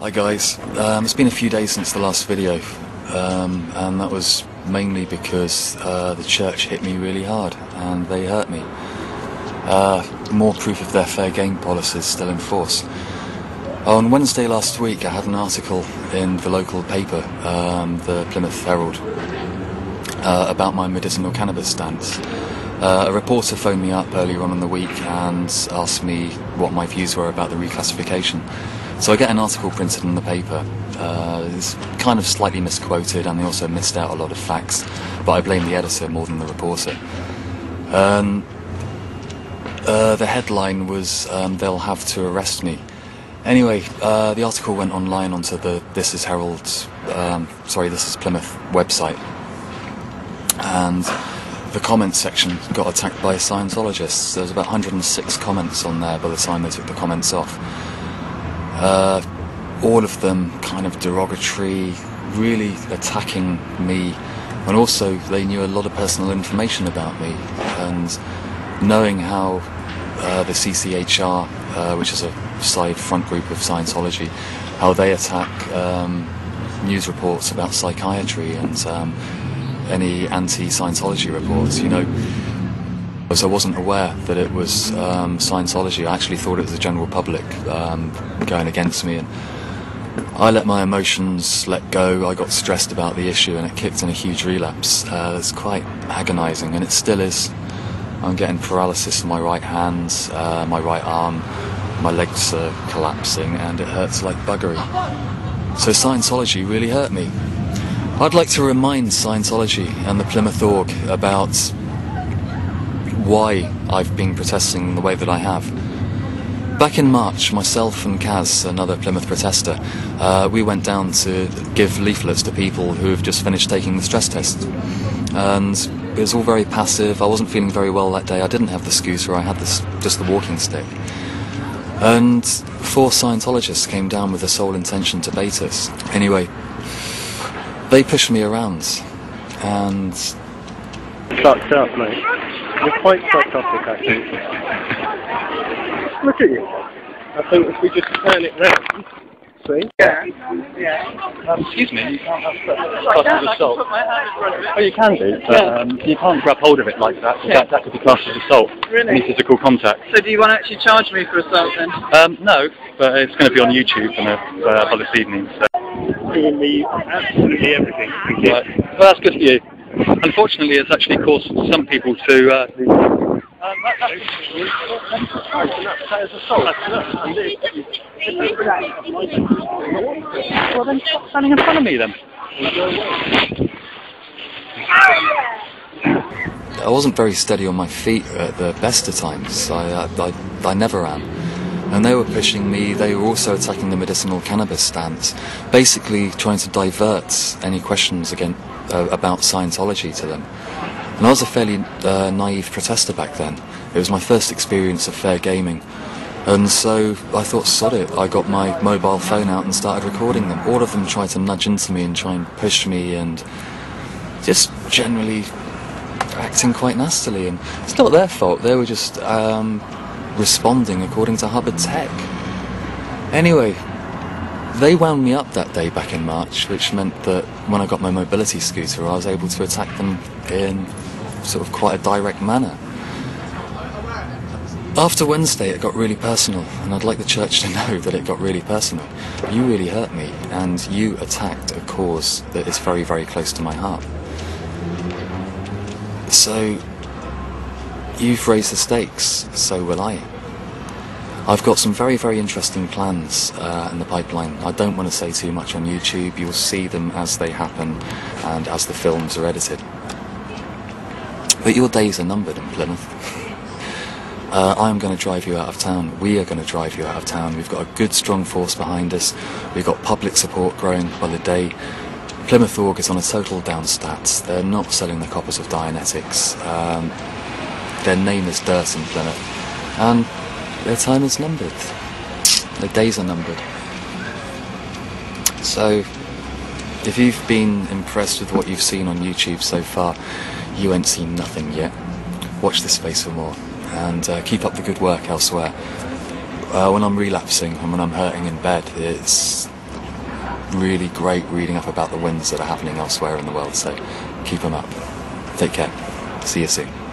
Hi guys, it's been a few days since the last video, and that was mainly because the church hit me really hard and they hurt me. More proof of their fair game policy is still in force. On Wednesday last week I had an article in the local paper, the Plymouth Herald, about my medicinal cannabis stance. A reporter phoned me up earlier on in the week and asked me what my views were about the reclassification. So I get an article printed in the paper. It's kind of slightly misquoted and they also missed out a lot of facts, but I blame the editor more than the reporter. The headline was, "They'll have to arrest me." Anyway, the article went online onto the This is Plymouth website, and the comments section got attacked by Scientologists. There was about 106 comments on there by the time they took the comments off. All of them kind of derogatory, really attacking me, and also they knew a lot of personal information about me, and knowing how the CCHR, which is a side front group of Scientology, how they attack news reports about psychiatry and any anti-Scientology reports, you know. Because I wasn't aware that it was Scientology. I actually thought it was the general public going against me, and I let my emotions let go. I got stressed about the issue and it kicked in a huge relapse. It's quite agonising, and it still is. I'm getting paralysis in my right hand, my right arm, my legs are collapsing and it hurts like buggery. So Scientology really hurt me. I'd like to remind Scientology and the Plymouth Org about why I've been protesting the way that I have. Back in March, myself and Kaz, another Plymouth protester, we went down to give leaflets to people who have just finished taking the stress test. And it was all very passive. I wasn't feeling very well that day. I didn't have the scooter, I had just the walking stick. And 4 Scientologists came down with the sole intention to bait us. Anyway, they pushed me around, and... Fucked up, mate. You're quite psychotic, I think. Look at you. I think if we just turn it round... See? Yeah. Excuse me, you can't have class as assault. Oh, you can do, but you can't grab hold of it like that, because that could be classed as assault. Really? Any physical contact. So do you want to actually charge me for assault then? No, but it's going to be on YouTube for this evening, so... Giving me absolutely everything. Thank you. Right. Well, that's good for you. Unfortunately, it's actually caused some people to... that is assault. Well, then stop standing in front of me then. I wasn't very steady on my feet at the best of times. I never am. And they were pushing me. They were also attacking the medicinal cannabis stance, basically trying to divert any questions about Scientology to them. And I was a fairly naive protester back then. It was my first experience of fair gaming, and so I thought, sod it. I got my mobile phone out and started recording them. All of them tried to nudge into me and try and push me, and just generally acting quite nastily. And it's not their fault. They were just responding according to Hubbard Tech. Anyway, they wound me up that day back in March, which meant that when I got my mobility scooter, I was able to attack them in sort of quite a direct manner. After Wednesday, it got really personal, and I'd like the church to know that it got really personal. You really hurt me, and you attacked a cause that is very, very close to my heart. So, you've raised the stakes, so will I. I've got some very, very interesting plans in the pipeline. I don't want to say too much on YouTube. You'll see them as they happen and as the films are edited. But your days are numbered in Plymouth. I'm going to drive you out of town. We are going to drive you out of town. We've got a good, strong force behind us. We've got public support growing by the day. Plymouth Org is on a total down stats. They're not selling the coppers of Dianetics. Their name is dirt in Plymouth. And their time is numbered. Their days are numbered. So, if you've been impressed with what you've seen on YouTube so far, you ain't seen nothing yet. Watch this space for more, and keep up the good work elsewhere. When I'm relapsing and when I'm hurting in bed, it's really great reading up about the wins that are happening elsewhere in the world. So keep them up. Take care. See you soon.